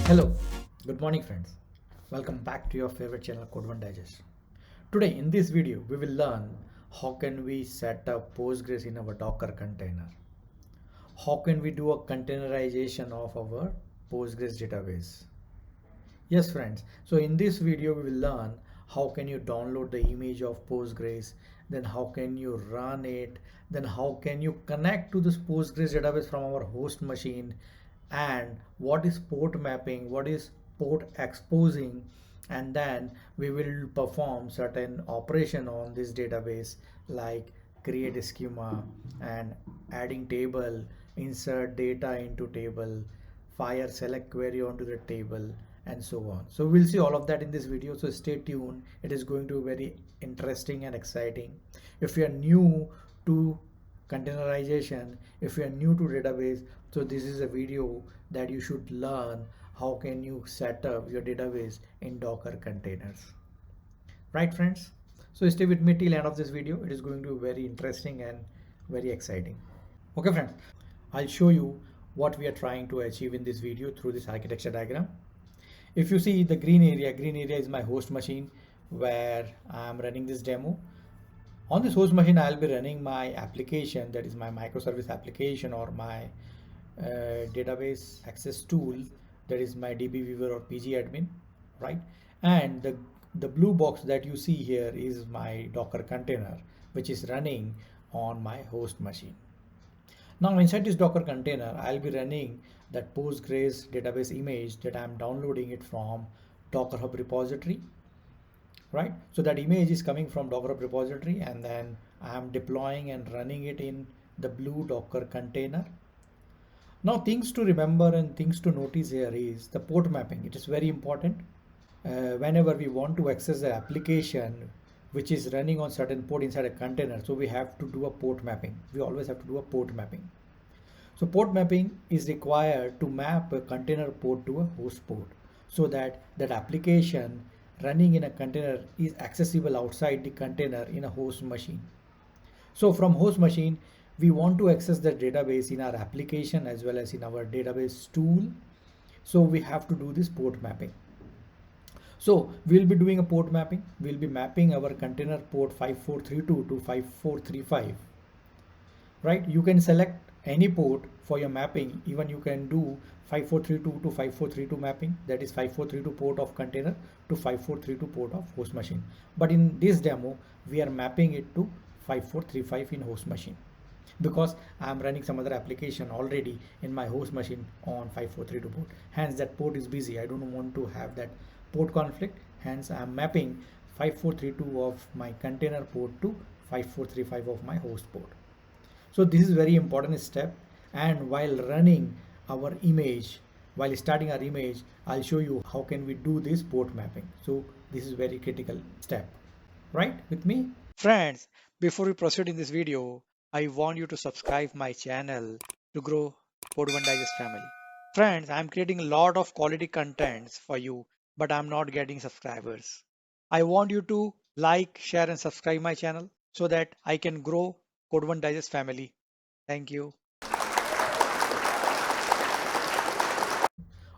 Hello, good morning friends. Welcome back to your favorite channel Code One Digest. Today in this video we will learn how can we set up Postgres in our Docker container. How can we do a containerization of our Postgres database. Yes friends, so in this video we will learn how can you download the image of Postgres, then how can you run it, then how can you connect to this Postgres database from our host machine, and what is port mapping, what is port exposing, and then we will perform certain operation on this database like create a schema and adding table, insert data into table, fire select query onto the table, and so on. So we'll see all of that in this video, so stay tuned. It is going to be very interesting and exciting. If you are new to containerization, if you are new to database, so this is a video that you should learn how can you set up your database in Docker containers. Right friends? So stay with me till end of this video. It is going to be very interesting and very exciting. Okay friends, I'll show you what we are trying to achieve in this video through this architecture diagram. If you see the green area is my host machine where I'm running this demo. On this host machine, I'll be running my application, that is my microservice application or my database access tool, that is my Dbeaver or pgadmin, right? And the blue box that you see here is my Docker container, which is running on my host machine. Now inside this Docker container, I'll be running that Postgres database image that I'm downloading it from DockerHub repository, right? So that image is coming from DockerHub repository, and then I'm deploying and running it in the blue Docker container. Now things to remember and things to notice here is the port mapping. It is very important. Whenever we want to access the application which is running on certain port inside a container, so we have to do a port mapping. We always have to do a port mapping. So port mapping is required to map a container port to a host port so that that application running in a container is accessible outside the container in a host machine. So from host machine, we want to access the database in our application as well as in our database tool. So we have to do this port mapping. So we'll be doing a port mapping. We'll be mapping our container port 5432 to 5435, right? You can select any port for your mapping. Even you can do 5432 to 5432 mapping, that is 5432 port of container to 5432 port of host machine. But in this demo, we are mapping it to 5435 in host machine because I'm running some other application already in my host machine on 5432 port. Hence that port is busy. I don't want to have that port conflict. Hence I'm mapping 5432 of my container port to 5435 of my host port. So this is very important step, and while running our image, while starting our image, I'll show you how can we do this port mapping. So this is very critical step, right with me? Friends, before we proceed in this video, I want you to subscribe my channel to grow Code One Digest family. Friends, I'm creating a lot of quality contents for you, but I'm not getting subscribers. I want you to like, share and subscribe my channel so that I can grow Code One Digest family. Thank you.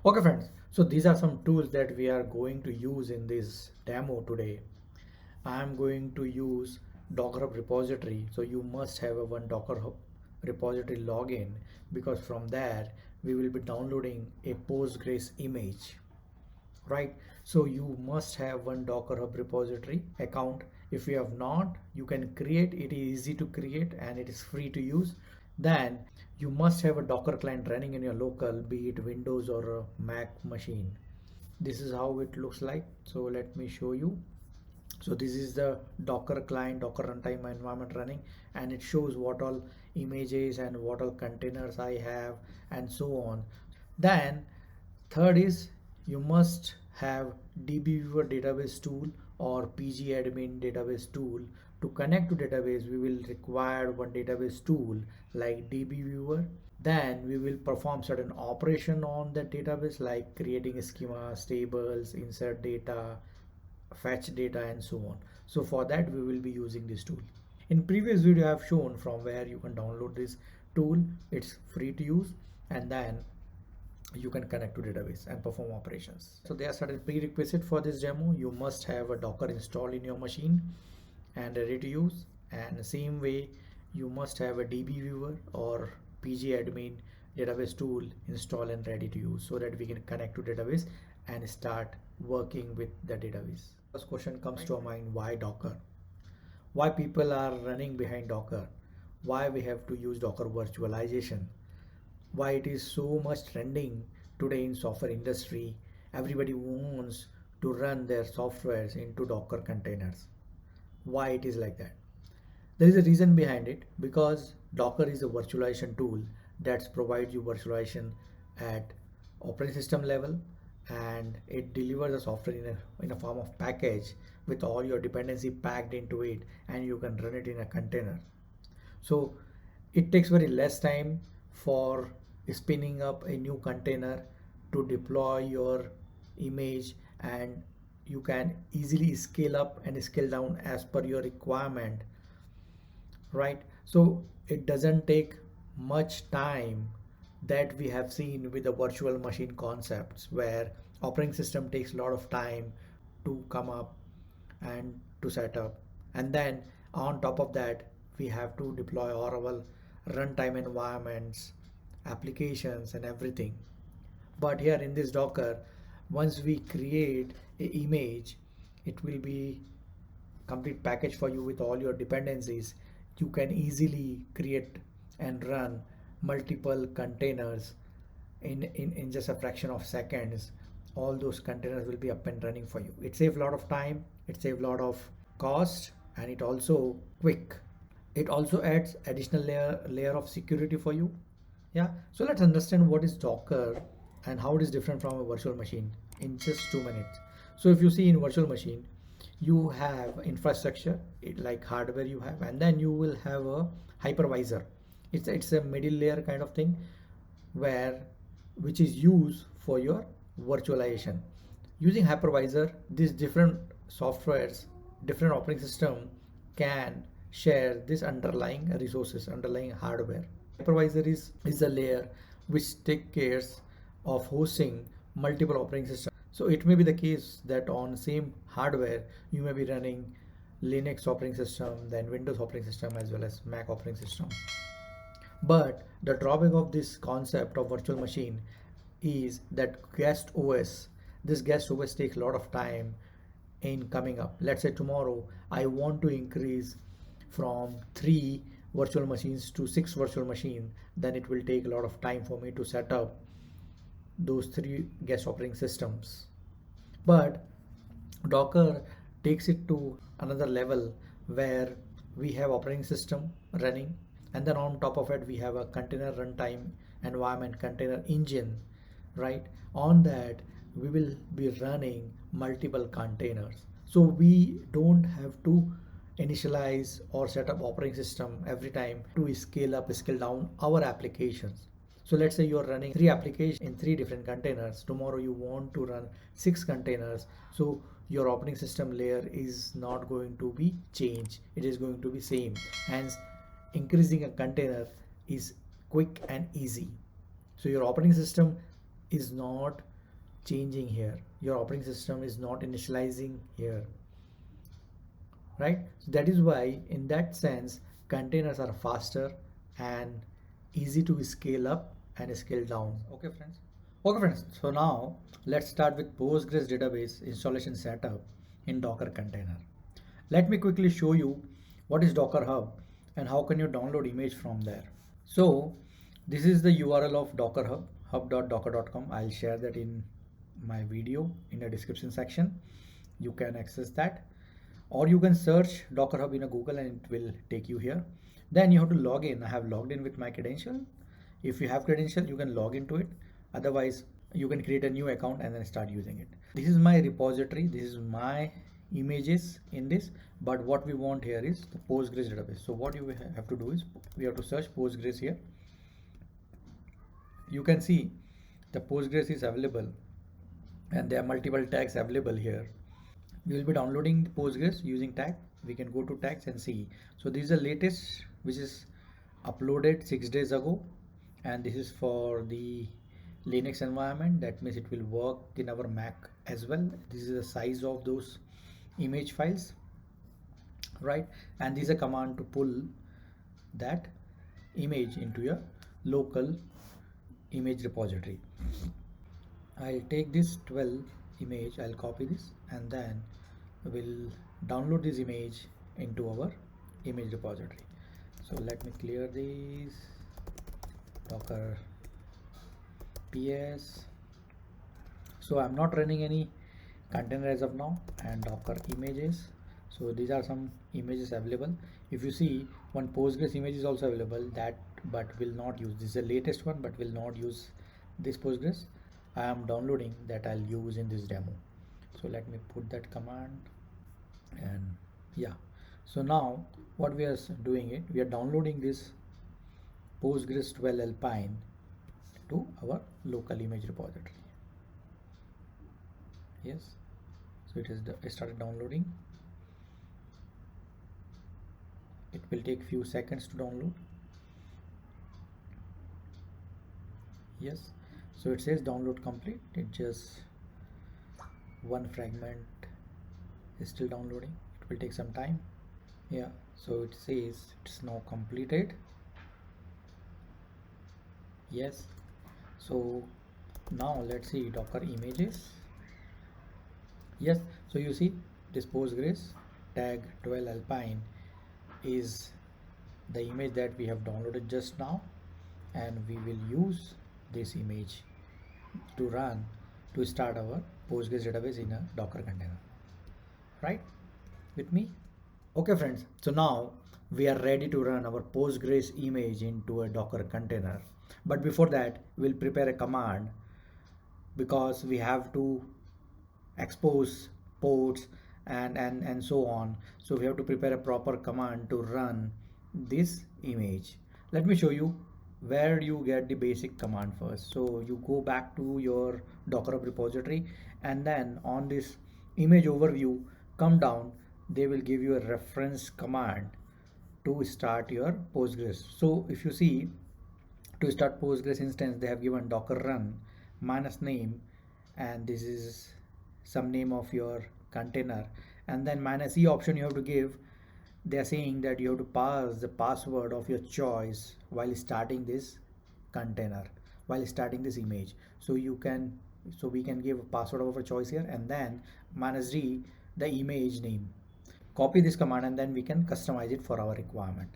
Okay friends, so these are some tools that we are going to use in this demo today. I am going to use DockerHub repository, so you must have a one DockerHub repository login because from there we will be downloading a Postgres image, right? So you must have one DockerHub repository account. If you have not, you can create. It is easy to create and it is free to use. Then you must have a Docker client running in your local, be it Windows or a Mac machine. This is how it looks like. So let me show you. So this is the Docker client, Docker runtime environment running, and it shows what all images and what all containers I have and so on. Then third is you must have Dbeaver database tool or pgadmin database tool. To connect to database, we will require one database tool like Dbeaver. Then we will perform certain operation on the database like creating schemas, tables, insert data, fetch data and so on. So for that we will be using this tool. In previous video I have shown from where you can download this tool. It's free to use, and then you can connect to database and perform operations. So there are certain prerequisites for this demo. You must have a Docker installed in your machine and ready to use, and the same way you must have a Dbeaver or pgadmin database tool installed and ready to use, so that we can connect to database and start working with the database. First question comes to our mind: why Docker? Why people are running behind Docker? Why we have to use Docker virtualization? Why it is so much trending today in software industry? Everybody wants to run their softwares into Docker containers. Why it is like that? There is a reason behind it, because Docker is a virtualization tool that provides you virtualization at operating system level, and it delivers the software in a form of package with all your dependency packed into it, and you can run it in a container. So it takes very less time for spinning up a new container to deploy your image, and you can easily scale up and scale down as per your requirement, right? So it doesn't take much time that we have seen with the virtual machine concepts, where operating system takes a lot of time to come up and to set up, and then on top of that we have to deploy Oracle runtime environments, applications and everything. But here in this Docker, once we create a image, it will be complete package for you with all your dependencies. You can easily create and run multiple containers in just a fraction of seconds. All those containers will be up and running for you. It saves a lot of time, it saves a lot of cost, and it also quick. It also adds additional layer of security for you. Yeah, so let's understand what is Docker and how it is different from a virtual machine in just 2 minutes. So if you see in virtual machine, you have infrastructure, like hardware you have, and then you will have a hypervisor. It's a middle layer kind of thing, which is used for your virtualization. Using hypervisor, these different softwares, different operating system can share this underlying resources, underlying hardware. Hypervisor is a layer which takes care of hosting multiple operating systems. So it may be the case that on same hardware you may be running Linux operating system, then Windows operating system, as well as Mac operating system. But the drawback of this concept of virtual machine is that this guest OS takes a lot of time in coming up. Let's say tomorrow I want to increase from 3 virtual machines to 6 virtual machines, then it will take a lot of time for me to set up those 3 guest operating systems. But Docker takes it to another level, where we have operating system running, and then on top of it we have a container runtime environment, container engine, right? On that we will be running multiple containers, so we don't have to initialize or set up operating system every time to scale up, scale down our applications. So let's say you're running 3 applications in 3 different containers. Tomorrow you want to run 6 containers. So your operating system layer is not going to be changed. It is going to be same. Hence, increasing a container is quick and easy. So your operating system is not changing here. Your operating system is not initializing here. Right? So that is why, in that sense, containers are faster and easy to scale up and scale down. Okay friends, so now let's start with Postgres database installation setup in Docker container. Let me quickly show you what is DockerHub and how can you download image from there. So this is the URL of DockerHub, hub.docker.com. I'll share that in my video in the description section. You can access that, or you can search DockerHub in a Google and it will take you here. Then you have to log in. I have logged in with my credential. If you have credential, you can log into it. Otherwise, you can create a new account and then start using it. This is my repository. This is my images in this. But what we want here is the Postgres database. So what you have to do is we have to search Postgres here. You can see the Postgres is available and there are multiple tags available here. We will be downloading Postgres using tag. We can go to tags and see. So this is the latest, which is uploaded 6 days ago, and this is for the Linux environment, that means it will work in our Mac as well. This is the size of those image files, right? And this is a command to pull that image into your local image repository. I'll take this 12 image, I'll copy this, and then we'll download this image into our image repository. So let me clear this Docker PS. So I'm not running any container as of now, and Docker images. So these are some images available. If you see, one Postgres image is also available, that but will not use. This is the latest one, but will not use this Postgres. I am downloading that I'll use in this demo. So let me put that command, and yeah. So now what we are doing it, we are downloading this Postgres 12 Alpine to our local image repository. Yes, so it started downloading. It will take few seconds to download. Yes, so it says download complete. It just one fragment is still downloading. It will take some time. Yeah, so it says it's now completed. Yes, so now let's see Docker images. Yes, so you see this Postgres tag 12 Alpine is the image that we have downloaded just now, and we will use this image to run to start our Postgres database in a Docker container, right? With me? Okay friends, so now we are ready to run our Postgres image into a Docker container. But before that, we'll prepare a command, because we have to expose ports and so on. So we have to prepare a proper command to run this image. Let me show you where you get the basic command first. So you go back to your DockerHub repository, and then on this image overview, come down, they will give you a reference command to start your Postgres. So if you see, to start Postgres instance, they have given docker run -name, and this is some name of your container, and then -e option you have to give. They are saying that you have to pass the password of your choice while starting this container, while starting this image. So we can give a password of our choice here, and then -d the image name. Copy this command, and then we can customize it for our requirement.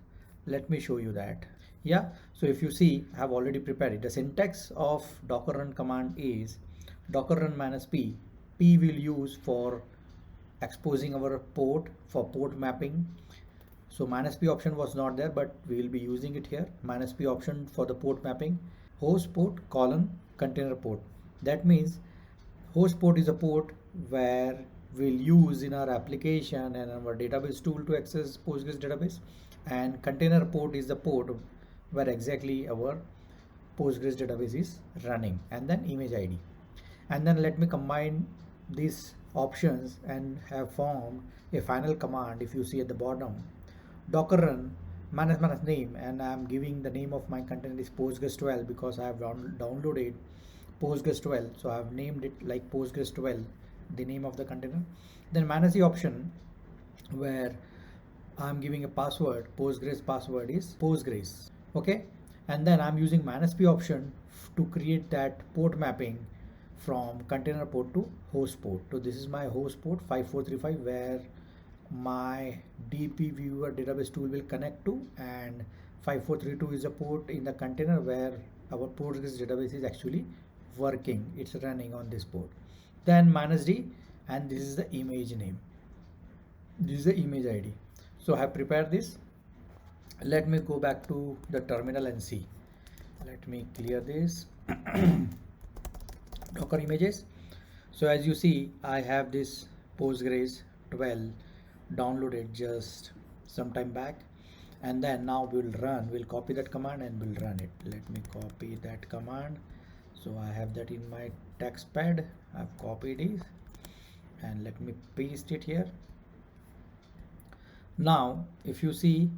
Let me show you that. Yeah, so if you see, I have already prepared it. The syntax of docker run command is docker run -p. P will use for exposing our port, for port mapping. So -p option was not there, but we will be using it here. -p option for the port mapping. Host port colon container port. That means host port is a port where we'll use in our application and our database tool to access Postgres database, and container port is the port where exactly our Postgres database is running, and then image ID. And then let me combine these options and have formed a final command. If you see at the bottom, docker run -name, and I'm giving the name of my container is Postgres 12 because I have downloaded Postgres 12, so I have named it like Postgres 12, the name of the container. Then -e option, where I'm giving a password. Postgres password is Postgres. Okay, and then I'm using -p option to create that port mapping from container port to host port. So this is my host port 5435, where my Dbeaver database tool will connect to, and 5432 is a port in the container where our Postgres database is actually working. It's running on this port. Then -d, and this is the image name. This is the image ID. So I have prepared this. Let me go back to the terminal and see. Let me clear this. Docker images. So as you see, I have this Postgres 12 downloaded just some time back, and then now we'll copy that command and we'll run it. Let me copy that command. So I have that in my text pad. I've copied it, and let me paste it here. Now if you see,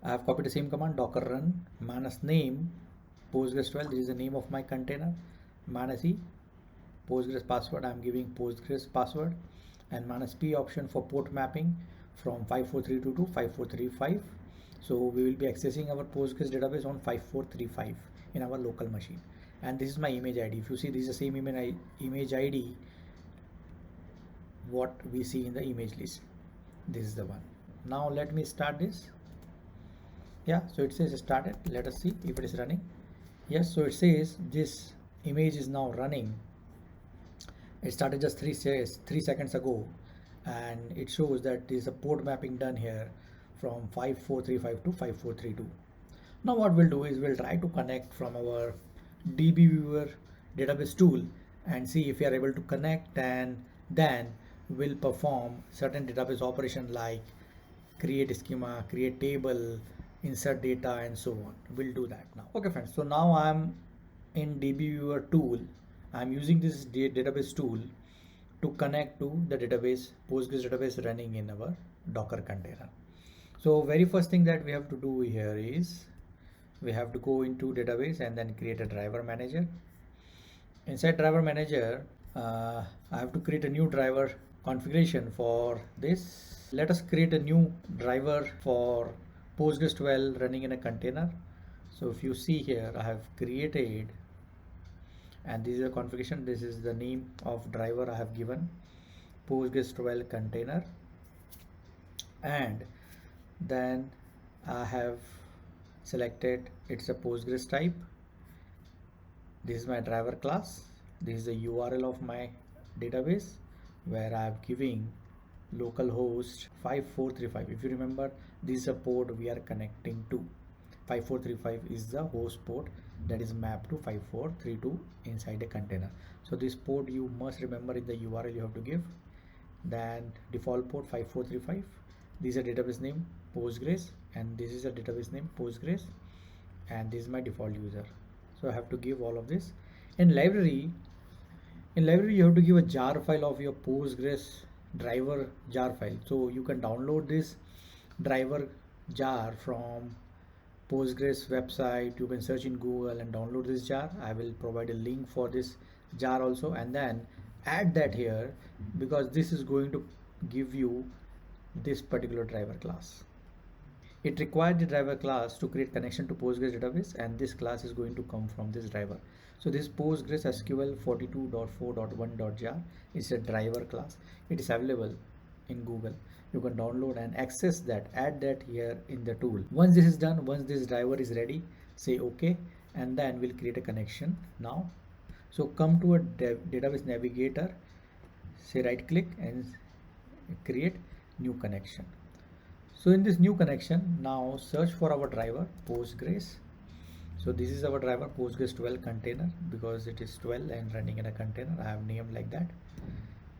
I have copied the same command, docker run -name Postgres 12. This is the name of my container. minus E Postgres password, I'm giving Postgres password, and minus P option for port mapping from 54322 to 5435. So we will be accessing our Postgres database on 5435 in our local machine. And this is my image ID. If you see, this is the same image ID what we see in the image list. This is the one. Now let me start this. Yeah, so it says started. Let us see if it is running. Yes, so it says this image is now running. It started just 3 seconds ago, and it shows that there is a port mapping done here from 5435 to 5432. Now what we'll do is we'll try to connect from our Dbeaver database tool and see if we are able to connect, and then we'll perform certain database operation like create schema, create table, insert data, and so on. We'll do that now. Okay friends, so now I'm in Dbeaver tool. I'm using this database tool to connect to the database, Postgres database running in our Docker container. So very first thing that we have to do here is we have to go into database and then create a driver manager. Inside driver manager, I have to create a new driver configuration for this. Let us create a new driver for PostgreSQL running in a container. So if you see here, I have created, and this is a configuration. This is the name of driver I have given, PostgreSQL container, and then I have selected it's a Postgres type. This is my driver class. This is the URL of my database where I am giving localhost 5435. If you remember, this is a port we are connecting to. 5435 is the host port that is mapped to 5432 inside a container. So this port you must remember in the URL you have to give. Then default port 5435. This is a database name Postgres, and this is a database name Postgres, and this is my default user. So I have to give all of this. In library you have to give a jar file of your Postgres driver jar file. So you can download this driver jar from Postgres website. You can search in Google and download this jar. I will provide a link for this jar also, and then add that here because this is going to give you this particular driver class. It required the driver class to create connection to Postgres database, and this class is going to come from this driver. So this PostgreSQL 42.4.1.jar is a driver class. It is available in Google. You can download and access that, add that here in the tool. Once this is done, once this driver is ready, say OK, and then we'll create a connection now. So come to a database navigator, say right click and create new connection. So in this new connection, now search for our driver Postgres. So this is our driver PostgreSQL container because it is 12 and running in a container. I have named like that.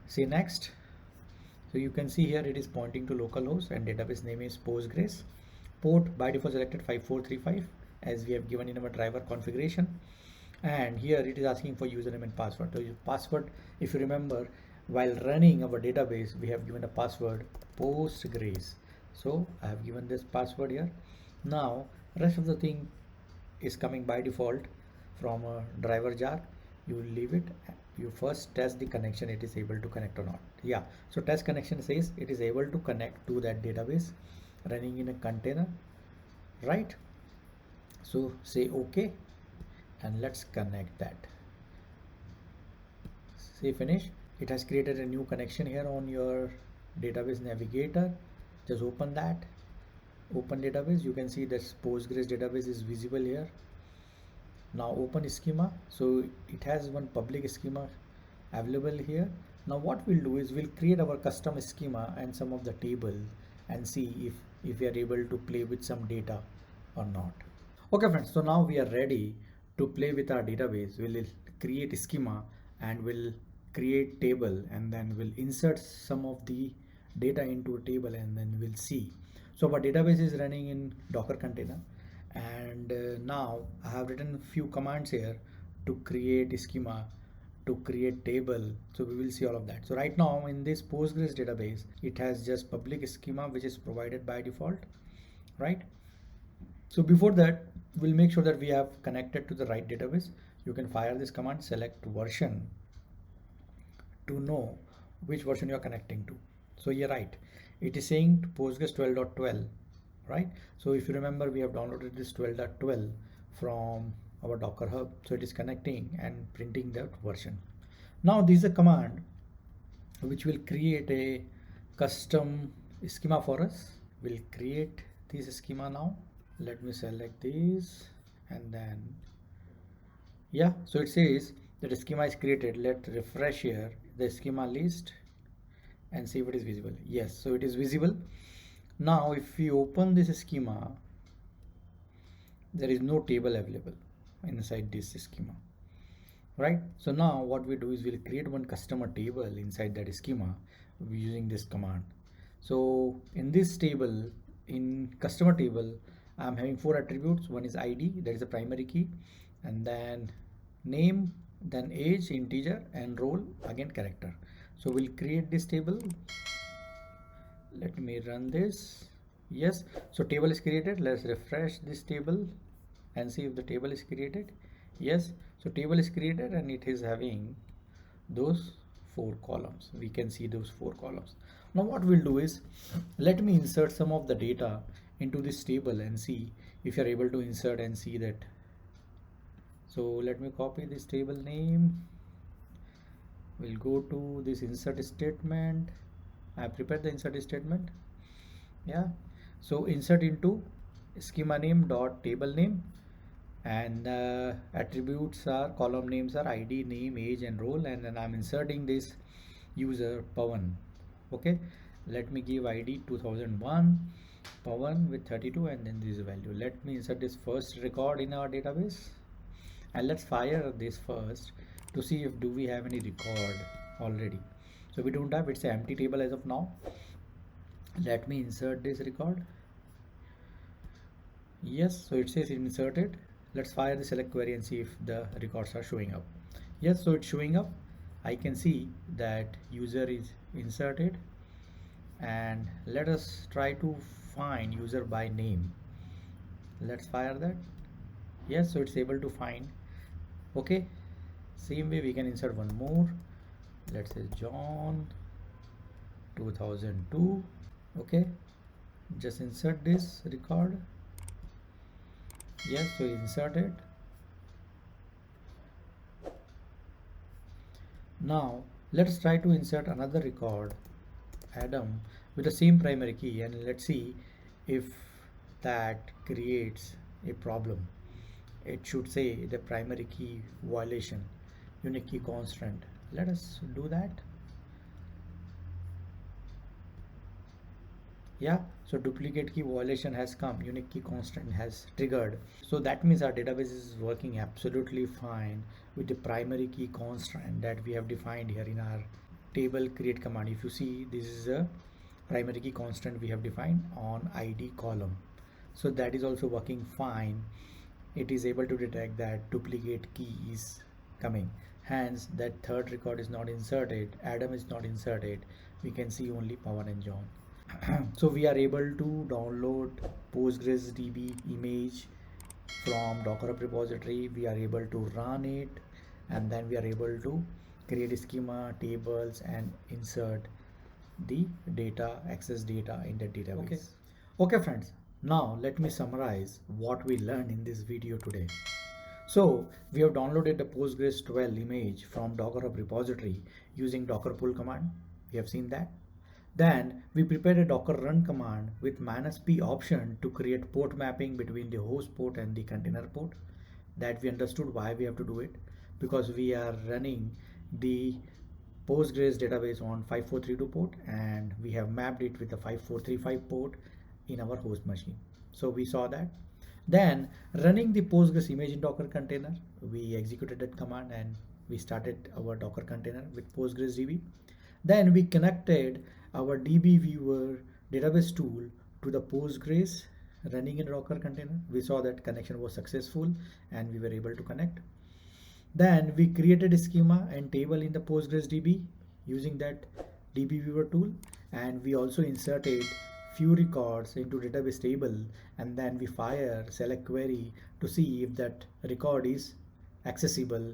Say next. So you can see here it is pointing to localhost and database name is Postgres. Port by default selected 5435 as we have given in our driver configuration. And here it is asking for username and password. So password, if you remember, while running our database, we have given a password Postgres. So I have given this password here. Now rest of the thing is coming by default from a driver jar. You leave it. You first test the connection, it is able to connect or not. Yeah, so test connection says it is able to connect to that database running in a container, right? So say OK and let's connect that. Say finish. It has created a new connection here on your database navigator. Just open that, open database. You can see this Postgres database is visible here. Now open schema. So it has one public schema available here. Now what we'll do is we'll create our custom schema and some of the table and see if we are able to play with some data or not. Okay friends, so now we are ready to play with our database. We'll create schema and we'll create table, and then we'll insert some of the data into a table, and then we'll see. So our database is running in Docker container, and now I have written a few commands here to create schema, to create table. So we will see all of that. So right now in this Postgres database, it has just public schema which is provided by default, right? So before that, we'll make sure that we have connected to the right database. you can fire this command, select version, to know which version you are connecting to. So you're right, it is saying Postgres 12.12, right? So if you remember, we have downloaded this 12.12 from our DockerHub, so it is connecting and printing that version. Now this is a command which will create a custom schema for us. We'll create this schema now. Let me select this, and then yeah, so it says that the schema is created. Let's refresh here the schema list and see if it is visible. Yes, so it is visible. Now if we open this schema, there is no table available inside this schema, right? So now what we do is we'll create one customer table inside that schema using this command. So in this table, in customer table, I'm having 4 attributes. One is ID, that is a primary key, and then name, then age, integer, and role, again character. So we'll create this table. Let me run this. Yes, so table is created. Let's refresh this table and see if the table is created. Yes, so table is created and it is having those 4 columns. We can see those 4 columns. Now what we'll do is, let me insert some of the data into this table and see if you're able to insert and see that. So let me copy this table name. We'll go to this insert statement. I prepared the insert statement. Yeah, so insert into schema name dot table name, and attributes are, column names are ID, name, age, and role, and then I'm inserting this user Pawan. Okay, let me give ID 2001, Pawan with 32, and then this value. Let me insert this first record in our database, and let's fire this first to see if do we have any record already. So we don't have, it's an empty table as of now. Let me insert this record. Yes, so it says inserted. Let's fire the select query and see if the records are showing up. Yes, so it's showing up. I can see that user is inserted, and let us try to find user by name. Let's fire that. Yes, so it's able to find. Okay, same way we can insert one more. Let's say John 2002. Okay, just insert this record. Yes, so insert it. Now let's try to insert another record, Adam, with the same primary key, and let's see if that creates a problem. It should say the primary key violation, unique key constant. Let us do that. Yeah, so duplicate key violation has come, unique key constant has triggered. So that means our database is working absolutely fine with the primary key constant that we have defined here in our table create command. If you see, this is a primary key constant we have defined on ID column. So that is also working fine. It is able to detect that duplicate key is coming. Hence, that third record is not inserted, Adam is not inserted. We can see only Pawan and John. So we are able to download Postgres DB image from DockerHub repository. We are able to run it, and then we are able to create a schema, tables, and insert the data, access data in the database. Okay friends, now let me summarize what we learned in this video today. So we have downloaded the Postgres 12 image from DockerHub repository using docker pull command. We have seen that. Then we prepared a docker run command with -p option to create port mapping between the host port and the container port. That we understood why we have to do it, because we are running the Postgres database on 5432 port, and we have mapped it with the 5435 port in our host machine. So we saw that. Then running the Postgres image in Docker container, we executed that command and we started our Docker container with Postgres DB. Then we connected our Dbeaver database tool to the Postgres running in Docker container. We saw that connection was successful and we were able to connect. Then we created a schema and table in the Postgres DB using that Dbeaver tool, and we also inserted few records into database table, and then we fire select query to see if that record is accessible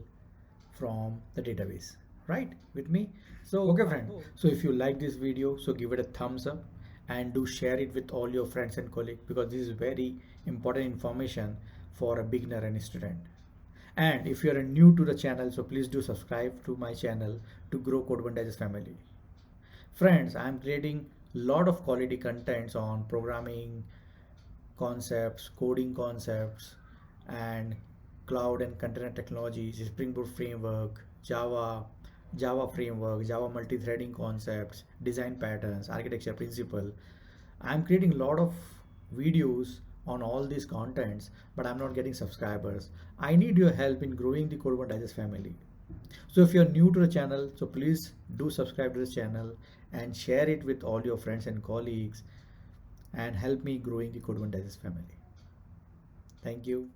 from the database, right with me? So okay friend, so if you like this video, so give it a thumbs up and do share it with all your friends and colleagues, because this is very important information for a beginner and a student. And if you are new to the channel, so please do subscribe to my channel to grow Code One Digest family. Friends, I am creating lot of quality contents on programming concepts, coding concepts, and cloud and container technologies, Spring Boot framework, Java framework, Java multi-threading concepts, design patterns, architecture principle. I'm creating a lot of videos on all these contents, but I'm not getting subscribers. I need your help in growing the Code One Digest family. So if you're new to the channel, so please do subscribe to this channel and share it with all your friends and colleagues and help me growing the Code One Digest family. Thank you.